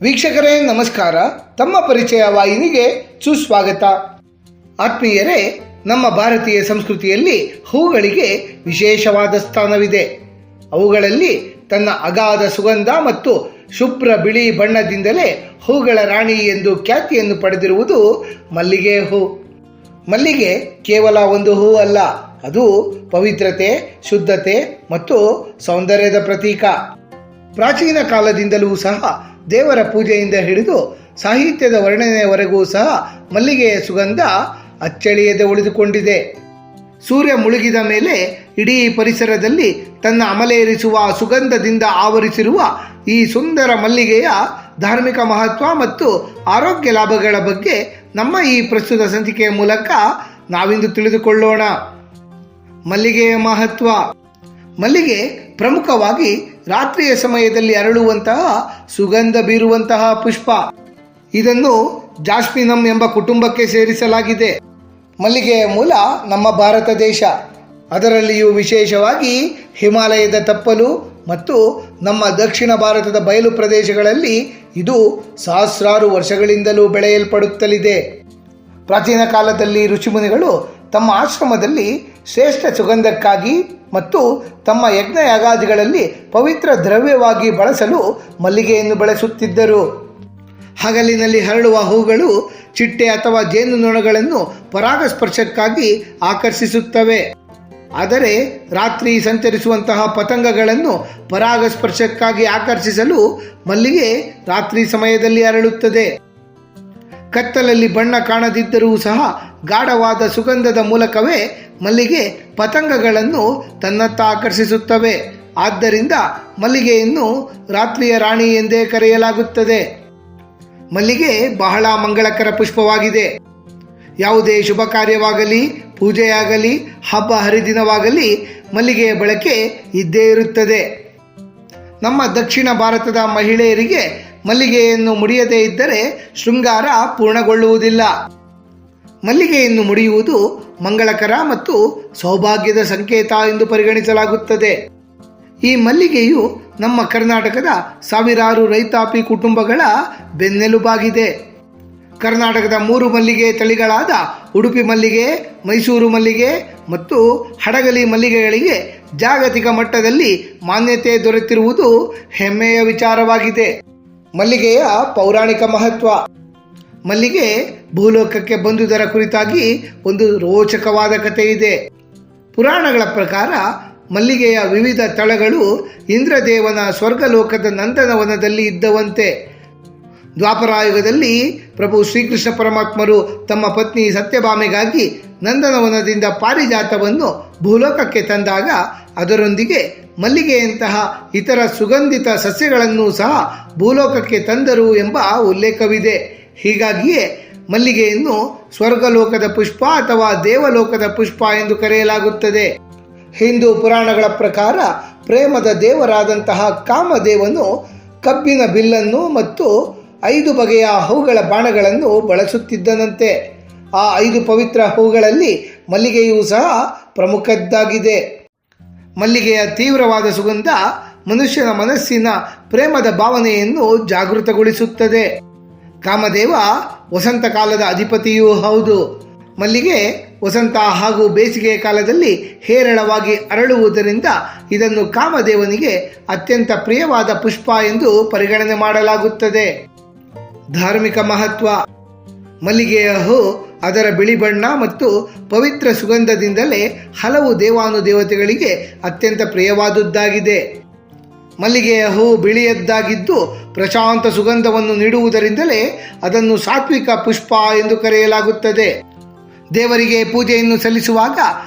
ವೀಕ್ಷಕರೇ ನಮಸ್ಕಾರ. ತಮ್ಮ ಪರಿಚಯ ವಾಹಿನಿಗೆ ಸುಸ್ವಾಗತ. ಆತ್ಮೀಯರೇ, ನಮ್ಮ ಭಾರತೀಯ ಸಂಸ್ಕೃತಿಯಲ್ಲಿ ಹೂಗಳಿಗೆ ವಿಶೇಷವಾದ ಸ್ಥಾನವಿದೆ. ಅವುಗಳಲ್ಲಿ ತನ್ನ ಅಗಾಧ ಸುಗಂಧ ಮತ್ತು ಶುಭ್ರ ಬಿಳಿ ಬಣ್ಣದಿಂದಲೇ ಹೂಗಳ ರಾಣಿ ಎಂದು ಖ್ಯಾತಿಯನ್ನು ಪಡೆದಿರುವುದು ಮಲ್ಲಿಗೆ ಹೂ. ಮಲ್ಲಿಗೆ ಕೇವಲ ಒಂದು ಹೂ ಅಲ್ಲ, ಅದು ಪವಿತ್ರತೆ, ಶುದ್ಧತೆ ಮತ್ತು ಸೌಂದರ್ಯದ ಪ್ರತೀಕ. ಪ್ರಾಚೀನ ಕಾಲದಿಂದಲೂ ಸಹ ದೇವರ ಪೂಜೆಯಿಂದ ಹಿಡಿದು ಸಾಹಿತ್ಯದ ವರ್ಣನೆಯವರೆಗೂ ಸಹ ಮಲ್ಲಿಗೆಯ ಸುಗಂಧ ಅಚ್ಚಳಿಯದೆ ಉಳಿದುಕೊಂಡಿದೆ. ಸೂರ್ಯ ಮುಳುಗಿದ ಮೇಲೆ ಇಡೀ ಪರಿಸರದಲ್ಲಿ ತನ್ನ ಅಮಲೇರಿಸುವ ಸುಗಂಧದಿಂದ ಆವರಿಸಿರುವ ಈ ಸುಂದರ ಮಲ್ಲಿಗೆಯ ಧಾರ್ಮಿಕ ಮಹತ್ವ ಮತ್ತು ಆರೋಗ್ಯ ಲಾಭಗಳ ಬಗ್ಗೆ ನಮ್ಮ ಈ ಪ್ರಸ್ತುತ ಸಂಚಿಕೆಯ ಮೂಲಕ ನಾವಿಂದು ತಿಳಿದುಕೊಳ್ಳೋಣ. ಮಲ್ಲಿಗೆಯ ಮಹತ್ವ. ಮಲ್ಲಿಗೆ ಪ್ರಮುಖವಾಗಿ ರಾತ್ರಿಯ ಸಮಯದಲ್ಲಿ ಅರಳುವಂತಹ ಸುಗಂಧ ಬೀರುವಂತಹ ಪುಷ್ಪ. ಇದನ್ನು ಜಾಸ್ಮಿನಮ್ ಎಂಬ ಕುಟುಂಬಕ್ಕೆ ಸೇರಿಸಲಾಗಿದೆ. ಮಲ್ಲಿಗೆಯ ಮೂಲ ನಮ್ಮ ಭಾರತ ದೇಶ, ಅದರಲ್ಲಿಯೂ ವಿಶೇಷವಾಗಿ ಹಿಮಾಲಯದ ತಪ್ಪಲು ಮತ್ತು ನಮ್ಮ ದಕ್ಷಿಣ ಭಾರತದ ಬಯಲು ಪ್ರದೇಶಗಳಲ್ಲಿ ಇದು ಸಹಸ್ರಾರು ವರ್ಷಗಳಿಂದಲೂ ಬೆಳೆಯಲ್ಪಡುತ್ತಲಿದೆ. ಪ್ರಾಚೀನ ಕಾಲದಲ್ಲಿ ಋಷಿಮುನಿಗಳು ತಮ್ಮ ಆಶ್ರಮದಲ್ಲಿ ಶ್ರೇಷ್ಠ ಸುಗಂಧಕ್ಕಾಗಿ ಮತ್ತು ತಮ್ಮ ಯಜ್ಞ ಯಾಗಾದಿಗಳಲ್ಲಿ ಪವಿತ್ರ ದ್ರವ್ಯವಾಗಿ ಬಳಸಲು ಮಲ್ಲಿಗೆಯನ್ನು ಬಳಸುತ್ತಿದ್ದರು. ಹಗಲಿನಲ್ಲಿ ಹರಳುವ ಹೂಗಳು ಚಿಟ್ಟೆ ಅಥವಾ ಜೇನುನೊಣಗಳನ್ನು ಪರಾಗಸ್ಪರ್ಶಕ್ಕಾಗಿ ಆಕರ್ಷಿಸುತ್ತವೆ. ಆದರೆ ರಾತ್ರಿ ಸಂಚರಿಸುವಂತಹ ಪತಂಗಗಳನ್ನು ಪರಾಗಸ್ಪರ್ಶಕ್ಕಾಗಿ ಆಕರ್ಷಿಸಲು ಮಲ್ಲಿಗೆ ರಾತ್ರಿ ಸಮಯದಲ್ಲಿ ಅರಳುತ್ತದೆ. ಕತ್ತಲಲ್ಲಿ ಬಣ್ಣ ಕಾಣದಿದ್ದರೂ ಸಹ ಗಾಢವಾದ ಸುಗಂಧದ ಮೂಲಕವೇ ಮಲ್ಲಿಗೆ ಪತಂಗಗಳನ್ನು ತನ್ನತ್ತ ಆಕರ್ಷಿಸುತ್ತವೆ. ಆದ್ದರಿಂದ ಮಲ್ಲಿಗೆಯನ್ನು ರಾತ್ರಿಯ ರಾಣಿ ಎಂದೇ ಕರೆಯಲಾಗುತ್ತದೆ. ಮಲ್ಲಿಗೆ ಬಹಳ ಮಂಗಳಕರ ಪುಷ್ಪವಾಗಿದೆ. ಯಾವುದೇ ಶುಭ ಕಾರ್ಯವಾಗಲಿ, ಪೂಜೆಯಾಗಲಿ, ಹಬ್ಬ ಹರಿದಿನವಾಗಲಿ ಮಲ್ಲಿಗೆಯ ಬಳಕೆ ಇದ್ದೇ ಇರುತ್ತದೆ. ನಮ್ಮ ದಕ್ಷಿಣ ಭಾರತದ ಮಹಿಳೆಯರಿಗೆ ಮಲ್ಲಿಗೆಯನ್ನು ಮುಡಿಯದೇ ಇದ್ದರೆ ಶೃಂಗಾರ ಪೂರ್ಣಗೊಳ್ಳುವುದಿಲ್ಲ. ಮಲ್ಲಿಗೆಯನ್ನು ಮುಡಿಯುವುದು ಮಂಗಳಕರ ಮತ್ತು ಸೌಭಾಗ್ಯದ ಸಂಕೇತ ಎಂದು ಪರಿಗಣಿಸಲಾಗುತ್ತದೆ. ಈ ಮಲ್ಲಿಗೆಯು ನಮ್ಮ ಕರ್ನಾಟಕದ ಸಾವಿರಾರು ರೈತಾಪಿ ಕುಟುಂಬಗಳ ಬೆನ್ನೆಲುಬಾಗಿದೆ. ಕರ್ನಾಟಕದ 3 ಮಲ್ಲಿಗೆ ತಳಿಗಳಾದ ಉಡುಪಿ ಮಲ್ಲಿಗೆ, ಮೈಸೂರು ಮಲ್ಲಿಗೆ ಮತ್ತು ಹಡಗಲಿ ಮಲ್ಲಿಗೆಗಳಿಗೆ ಜಾಗತಿಕ ಮಟ್ಟದಲ್ಲಿ ಮಾನ್ಯತೆ ದೊರೆತಿರುವುದು ಹೆಮ್ಮೆಯ ವಿಚಾರವಾಗಿದೆ. ಮಲ್ಲಿಗೆಯ ಪೌರಾಣಿಕ ಮಹತ್ವ. ಮಲ್ಲಿಗೆ ಭೂಲೋಕಕ್ಕೆ ಬಂದುದರ ಕುರಿತಾಗಿ ಒಂದು ರೋಚಕವಾದ ಕಥೆ ಇದೆ. ಪುರಾಣಗಳ ಪ್ರಕಾರ ಮಲ್ಲಿಗೆಯ ವಿವಿಧ ತಳಗಳು ಇಂದ್ರದೇವನ ಸ್ವರ್ಗಲೋಕದ ನಂದನವನದಲ್ಲಿ ಇದ್ದವಂತೆ. ದ್ವಾಪರಾಯುಗದಲ್ಲಿ ಪ್ರಭು ಶ್ರೀಕೃಷ್ಣ ಪರಮಾತ್ಮರು ತಮ್ಮ ಪತ್ನಿ ಸತ್ಯಭಾಮೆಗಾಗಿ ನಂದನವನದಿಂದ ಪಾರಿಜಾತವನ್ನು ಭೂಲೋಕಕ್ಕೆ ತಂದಾಗ ಅದರೊಂದಿಗೆ ಮಲ್ಲಿಗೆಯಂತಹ ಇತರ ಸುಗಂಧಿತ ಸಸ್ಯಗಳನ್ನು ಸಹ ಭೂಲೋಕಕ್ಕೆ ತಂದರು ಎಂಬ ಉಲ್ಲೇಖವಿದೆ. ಹೀಗಾಗಿಯೇ ಮಲ್ಲಿಗೆಯನ್ನು ಸ್ವರ್ಗಲೋಕದ ಪುಷ್ಪ ಅಥವಾ ದೇವಲೋಕದ ಪುಷ್ಪ ಎಂದು ಕರೆಯಲಾಗುತ್ತದೆ. ಹಿಂದೂ ಪುರಾಣಗಳ ಪ್ರಕಾರ ಪ್ರೇಮದ ದೇವರಾದಂತಹ ಕಾಮದೇವನು ಕಬ್ಬಿನ ಬಿಲ್ಲನ್ನು ಮತ್ತು 5 ಬಗೆಯ ಹೂಗಳ ಬಾಣಗಳನ್ನು ಬಳಸುತ್ತಿದ್ದನಂತೆ. ಆ 5 ಪವಿತ್ರ ಹೂಗಳಲ್ಲಿ ಮಲ್ಲಿಗೆಯೂ ಸಹ ಪ್ರಮುಖದ್ದಾಗಿದೆ. ಮಲ್ಲಿಗೆಯ ತೀವ್ರವಾದ ಸುಗಂಧ ಮನುಷ್ಯನ ಮನಸ್ಸಿನ ಪ್ರೇಮದ ಭಾವನೆಯನ್ನು ಜಾಗೃತಗೊಳಿಸುತ್ತದೆ. ಕಾಮದೇವ ವಸಂತ ಕಾಲದ ಅಧಿಪತಿಯೂ ಹೌದು. ಮಲ್ಲಿಗೆ ವಸಂತ ಹಾಗೂ ಬೇಸಿಗೆಯ ಕಾಲದಲ್ಲಿ ಹೇರಳವಾಗಿ ಅರಳುವುದರಿಂದ ಇದನ್ನು ಕಾಮದೇವನಿಗೆ ಅತ್ಯಂತ ಪ್ರಿಯವಾದ ಪುಷ್ಪ ಎಂದು ಪರಿಗಣನೆ ಮಾಡಲಾಗುತ್ತದೆ. ಧಾರ್ಮಿಕ ಮಹತ್ವ. ಮಲ್ಲಿಗೆಯ ಹೂ ಅದರ ಬಿಳಿ ಬಣ್ಣ ಮತ್ತು ಪವಿತ್ರ ಸುಗಂಧದಿಂದಲೇ ಹಲವು ದೇವಾನುದೇವತೆಗಳಿಗೆ ಅತ್ಯಂತ ಪ್ರಿಯವಾದುದಾಗಿದೆ. ಮಲ್ಲಿಗೆಯ ಹೂ ಬಿಳಿಯದ್ದಾಗಿದ್ದು ಪ್ರಶಾಂತ ಸುಗಂಧವನ್ನು ನೀಡುವುದರಿಂದಲೇ ಅದನ್ನು ಸಾತ್ವಿಕ ಪುಷ್ಪ ಎಂದು ಕರೆಯಲಾಗುತ್ತದೆ. ದೇವರಿಗೆ ಪೂಜೆಯನ್ನು ಸಲ್ಲಿಸುವಾಗ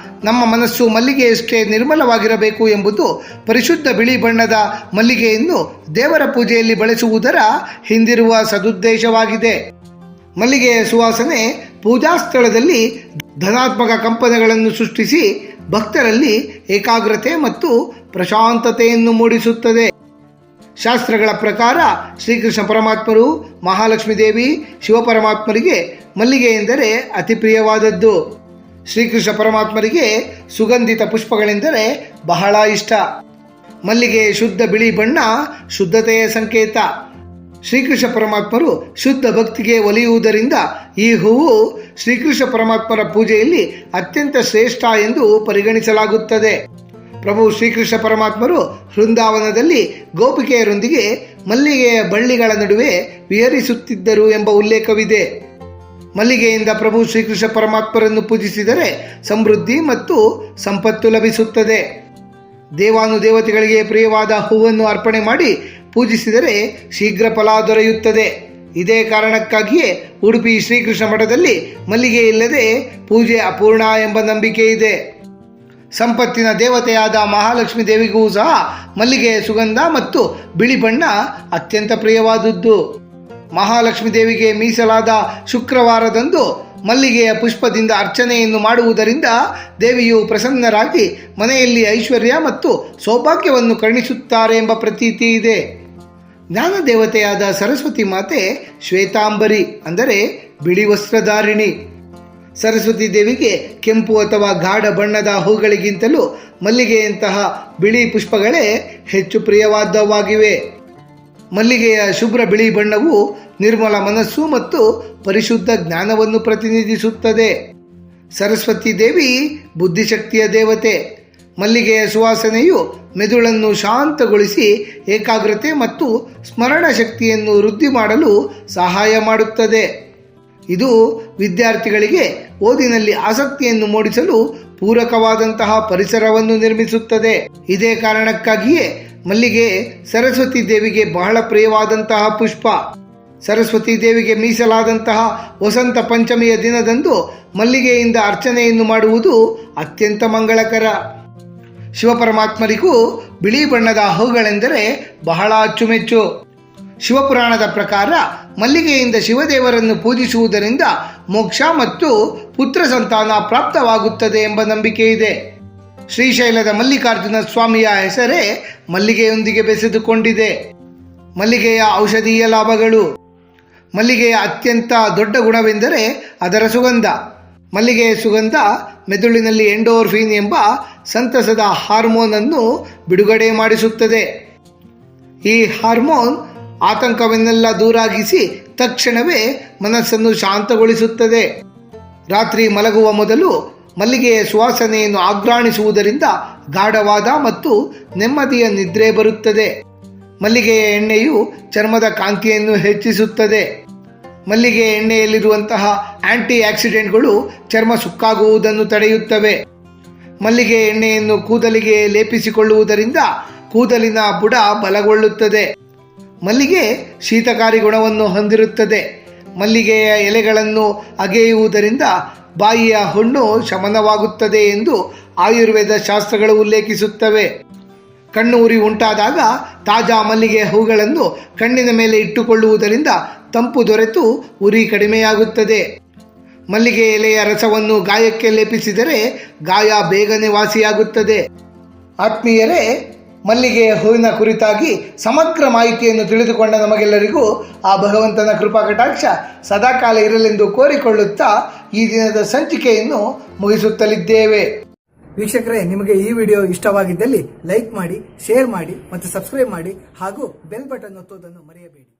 ನಮ್ಮ ಮನಸ್ಸು ಮಲ್ಲಿಗೆಯಷ್ಟೇ ನಿರ್ಮಲವಾಗಿರಬೇಕು ಎಂಬುದು ಪರಿಶುದ್ಧ ಬಿಳಿ ಬಣ್ಣದ ಮಲ್ಲಿಗೆಯನ್ನು ದೇವರ ಪೂಜೆಯಲ್ಲಿ ಬಳಸುವುದರ ಹಿಂದಿರುವ ಸದುದ್ದೇಶವಾಗಿದೆ. ಮಲ್ಲಿಗೆಯ ಸುವಾಸನೆ ಪೂಜಾ ಸ್ಥಳದಲ್ಲಿ ಧನಾತ್ಮಕ ಕಂಪನಗಳನ್ನು ಸೃಷ್ಟಿಸಿ ಭಕ್ತರಲ್ಲಿ ಏಕಾಗ್ರತೆ ಮತ್ತು ಪ್ರಶಾಂತತೆಯನ್ನು ಮೂಡಿಸುತ್ತದೆ. ಶಾಸ್ತ್ರಗಳ ಪ್ರಕಾರ ಶ್ರೀಕೃಷ್ಣ ಪರಮಾತ್ಮರು, ಮಹಾಲಕ್ಷ್ಮೀ ದೇವಿ, ಶಿವಪರಮಾತ್ಮರಿಗೆ ಮಲ್ಲಿಗೆ ಎಂದರೆ ಅತಿ ಪ್ರಿಯವಾದದ್ದು. ಶ್ರೀಕೃಷ್ಣ ಪರಮಾತ್ಮರಿಗೆ ಸುಗಂಧಿತ ಪುಷ್ಪಗಳೆಂದರೆ ಬಹಳ ಇಷ್ಟ. ಮಲ್ಲಿಗೆ ಶುದ್ಧ ಬಿಳಿ ಬಣ್ಣ ಶುದ್ಧತೆಯ ಸಂಕೇತ. ಶ್ರೀಕೃಷ್ಣ ಪರಮಾತ್ಮರು ಶುದ್ಧ ಭಕ್ತಿಗೆ ಒಲಿಯುವುದರಿಂದ ಈ ಹೂವು ಶ್ರೀಕೃಷ್ಣ ಪರಮಾತ್ಮರ ಪೂಜೆಯಲ್ಲಿ ಅತ್ಯಂತ ಶ್ರೇಷ್ಠ ಎಂದು ಪರಿಗಣಿಸಲಾಗುತ್ತದೆ. ಪ್ರಭು ಶ್ರೀಕೃಷ್ಣ ಪರಮಾತ್ಮರು ವೃಂದಾವನದಲ್ಲಿ ಗೋಪಿಕೆಯರೊಂದಿಗೆ ಮಲ್ಲಿಗೆಯ ಬಳ್ಳಿಗಳ ನಡುವೆ ವಿಹರಿಸುತ್ತಿದ್ದರು ಎಂಬ ಉಲ್ಲೇಖವಿದೆ. ಮಲ್ಲಿಗೆಯಿಂದ ಪ್ರಭು ಶ್ರೀಕೃಷ್ಣ ಪರಮಾತ್ಮರನ್ನು ಪೂಜಿಸಿದರೆ ಸಮೃದ್ಧಿ ಮತ್ತು ಸಂಪತ್ತು ಲಭಿಸುತ್ತದೆ. ದೇವಾನುದೇವತೆಗಳಿಗೆ ಪ್ರಿಯವಾದ ಹೂವನ್ನು ಅರ್ಪಣೆ ಮಾಡಿ ಪೂಜಿಸಿದರೆ ಶೀಘ್ರ ಫಲ ದೊರೆಯುತ್ತದೆ. ಇದೇ ಕಾರಣಕ್ಕಾಗಿಯೇ ಉಡುಪಿ ಶ್ರೀಕೃಷ್ಣ ಮಠದಲ್ಲಿ ಮಲ್ಲಿಗೆ ಇಲ್ಲದೆ ಪೂಜೆ ಅಪೂರ್ಣ ಎಂಬ ನಂಬಿಕೆ ಇದೆ. ಸಂಪತ್ತಿನ ದೇವತೆಯಾದ ಮಹಾಲಕ್ಷ್ಮೀ ದೇವಿಗೂ ಸಹ ಮಲ್ಲಿಗೆಯ ಸುಗಂಧ ಮತ್ತು ಬಿಳಿ ಬಣ್ಣ ಅತ್ಯಂತ ಪ್ರಿಯವಾದದ್ದು. ಮಹಾಲಕ್ಷ್ಮೀ ದೇವಿಗೆ ಮೀಸಲಾದ ಶುಕ್ರವಾರದಂದು ಮಲ್ಲಿಗೆಯ ಪುಷ್ಪದಿಂದ ಅರ್ಚನೆಯನ್ನು ಮಾಡುವುದರಿಂದ ದೇವಿಯು ಪ್ರಸನ್ನರಾಗಿ ಮನೆಯಲ್ಲಿ ಐಶ್ವರ್ಯ ಮತ್ತು ಸೌಭಾಗ್ಯವನ್ನು ಕರುಣಿಸುತ್ತಾರೆ ಎಂಬ ಪ್ರತೀತಿ ಇದೆ. ಜ್ಞಾನ ದೇವತೆಯಾದ ಸರಸ್ವತಿ ಮಾತೆ ಶ್ವೇತಾಂಬರಿ ಅಂದರೆ ಬಿಳಿ ವಸ್ತ್ರಧಾರಿಣಿ. ಸರಸ್ವತಿ ದೇವಿಗೆ ಕೆಂಪು ಅಥವಾ ಗಾಢ ಬಣ್ಣದ ಹೂಗಳಿಗಿಂತಲೂ ಮಲ್ಲಿಗೆಯಂತಹ ಬಿಳಿ ಪುಷ್ಪಗಳೇ ಹೆಚ್ಚು ಪ್ರಿಯವಾದವಾಗಿವೆ. ಮಲ್ಲಿಗೆಯ ಶುಭ್ರ ಬಿಳಿ ಬಣ್ಣವು ನಿರ್ಮಲ ಮನಸ್ಸು ಮತ್ತು ಪರಿಶುದ್ಧ ಜ್ಞಾನವನ್ನು ಪ್ರತಿನಿಧಿಸುತ್ತದೆ. ಸರಸ್ವತಿ ದೇವಿ ಬುದ್ಧಿಶಕ್ತಿಯ ದೇವತೆ. ಮಲ್ಲಿಗೆಯ ಸುವಾಸನೆಯು ಮೆದುಳನ್ನು ಶಾಂತಗೊಳಿಸಿ ಏಕಾಗ್ರತೆ ಮತ್ತು ಸ್ಮರಣ ಶಕ್ತಿಯನ್ನು ವೃದ್ಧಿ ಮಾಡಲು ಸಹಾಯ ಮಾಡುತ್ತದೆ. ಇದು ವಿದ್ಯಾರ್ಥಿಗಳಿಗೆ ಓದಿನಲ್ಲಿ ಆಸಕ್ತಿಯನ್ನು ಮೂಡಿಸಲು ಪೂರಕವಾದಂತಹ ಪರಿಸರವನ್ನು ನಿರ್ಮಿಸುತ್ತದೆ. ಇದೇ ಕಾರಣಕ್ಕಾಗಿಯೇ ಮಲ್ಲಿಗೆ ಸರಸ್ವತಿ ದೇವಿಗೆ ಬಹಳ ಪ್ರಿಯವಾದಂತಹ ಪುಷ್ಪ. ಸರಸ್ವತಿ ದೇವಿಗೆ ಮೀಸಲಾದಂತಹ ವಸಂತ ಪಂಚಮಿಯ ದಿನದಂದು ಮಲ್ಲಿಗೆಯಿಂದ ಅರ್ಚನೆಯನ್ನು ಮಾಡುವುದು ಅತ್ಯಂತ ಮಂಗಳಕರ. ಶಿವಪರಮಾತ್ಮರಿಗೂ ಬಿಳಿ ಬಣ್ಣದ ಹೂಗಳೆಂದರೆ ಬಹಳ ಅಚ್ಚುಮೆಚ್ಚು. ಶಿವಪುರಾಣದ ಪ್ರಕಾರ ಮಲ್ಲಿಗೆಯಿಂದ ಶಿವದೇವರನ್ನು ಪೂಜಿಸುವುದರಿಂದ ಮೋಕ್ಷ ಮತ್ತು ಪುತ್ರ ಸಂತಾನ ಪ್ರಾಪ್ತವಾಗುತ್ತದೆ ಎಂಬ ನಂಬಿಕೆ ಇದೆ. ಶ್ರೀಶೈಲದ ಮಲ್ಲಿಕಾರ್ಜುನ ಸ್ವಾಮಿಯ ಹೆಸರೇ ಮಲ್ಲಿಗೆಯೊಂದಿಗೆ ಬೆಸೆದುಕೊಂಡಿದೆ. ಮಲ್ಲಿಗೆಯ ಔಷಧೀಯ ಲಾಭಗಳು. ಮಲ್ಲಿಗೆಯ ಅತ್ಯಂತ ದೊಡ್ಡ ಗುಣವೆಂದರೆ ಅದರ ಸುಗಂಧ. ಮಲ್ಲಿಗೆಯ ಸುಗಂಧ ಮೆದುಳಿನಲ್ಲಿ ಎಂಡೋರ್ಫಿನ್ ಎಂಬ ಸಂತಸದ ಹಾರ್ಮೋನ್ ಅನ್ನು ಬಿಡುಗಡೆ ಮಾಡಿಸುತ್ತದೆ. ಈ ಹಾರ್ಮೋನ್ ಆತಂಕವನ್ನೆಲ್ಲ ದೂರಾಗಿಸಿ ತಕ್ಷಣವೇ ಮನಸ್ಸನ್ನು ಶಾಂತಗೊಳಿಸುತ್ತದೆ. ರಾತ್ರಿ ಮಲಗುವ ಮೊದಲು ಮಲ್ಲಿಗೆಯ ಸುವಾಸನೆಯನ್ನು ಆಘ್ರಾಣಿಸುವುದರಿಂದ ಗಾಢವಾದ ಮತ್ತು ನೆಮ್ಮದಿಯ ನಿದ್ರೆ ಬರುತ್ತದೆ. ಮಲ್ಲಿಗೆಯ ಎಣ್ಣೆಯು ಚರ್ಮದ ಕಾಂತಿಯನ್ನು ಹೆಚ್ಚಿಸುತ್ತದೆ. ಮಲ್ಲಿಗೆಯ ಎಣ್ಣೆಯಲ್ಲಿರುವಂತಹ ಆಂಟಿ ಆಕ್ಸಿಡೆಂಟ್ಗಳು ಚರ್ಮ ಸುಕ್ಕಾಗುವುದನ್ನು ತಡೆಯುತ್ತವೆ. ಮಲ್ಲಿಗೆ ಎಣ್ಣೆಯನ್ನು ಕೂದಲಿಗೆ ಲೇಪಿಸಿಕೊಳ್ಳುವುದರಿಂದ ಕೂದಲಿನ ಬುಡ ಬಲಗೊಳ್ಳುತ್ತದೆ. ಮಲ್ಲಿಗೆ ಶೀತಕಾರಿ ಗುಣವನ್ನು ಹೊಂದಿರುತ್ತದೆ. ಮಲ್ಲಿಗೆಯ ಎಲೆಗಳನ್ನು ಅಗೆಯುವುದರಿಂದ ಬಾಯಿಯ ಹುಣ್ಣು ಶಮನವಾಗುತ್ತದೆ ಎಂದು ಆಯುರ್ವೇದ ಶಾಸ್ತ್ರಗಳು ಉಲ್ಲೇಖಿಸುತ್ತವೆ. ಕಣ್ಣು ಉರಿ ಉಂಟಾದಾಗ ತಾಜಾ ಮಲ್ಲಿಗೆ ಹೂಗಳನ್ನು ಕಣ್ಣಿನ ಮೇಲೆ ಇಟ್ಟುಕೊಳ್ಳುವುದರಿಂದ ತಂಪು ದೊರೆತು ಉರಿ ಕಡಿಮೆಯಾಗುತ್ತದೆ. ಮಲ್ಲಿಗೆ ಎಲೆಯ ರಸವನ್ನು ಗಾಯಕ್ಕೆ ಲೇಪಿಸಿದರೆ ಗಾಯ ಬೇಗನೆ ವಾಸಿಯಾಗುತ್ತದೆ. ಆತ್ಮೀಯರೇ, ಮಲ್ಲಿಗೆಯ ಹೂವಿನ ಕುರಿತಾಗಿ ಸಮಗ್ರ ಮಾಹಿತಿಯನ್ನು ತಿಳಿದುಕೊಂಡ ನಮಗೆಲ್ಲರಿಗೂ ಆ ಭಗವಂತನ ಕೃಪಾ ಕಟಾಕ್ಷ ಸದಾಕಾಲ ಇರಲೆಂದು ಕೋರಿಕೊಳ್ಳುತ್ತಾ ಈ ದಿನದ ಸಂಚಿಕೆಯನ್ನು ಮುಗಿಸುತ್ತಲಿದ್ದೇವೆ. ವೀಕ್ಷಕರೇ, ನಿಮಗೆ ಈ ವಿಡಿಯೋ ಇಷ್ಟವಾಗಿದ್ದಲ್ಲಿ ಲೈಕ್ ಮಾಡಿ, ಶೇರ್ ಮಾಡಿ ಮತ್ತು ಸಬ್ಸ್ಕ್ರೈಬ್ ಮಾಡಿ ಹಾಗೂ ಬೆಲ್ ಬಟನ್ ಒತ್ತುವುದನ್ನು ಮರೆಯಬೇಡಿ.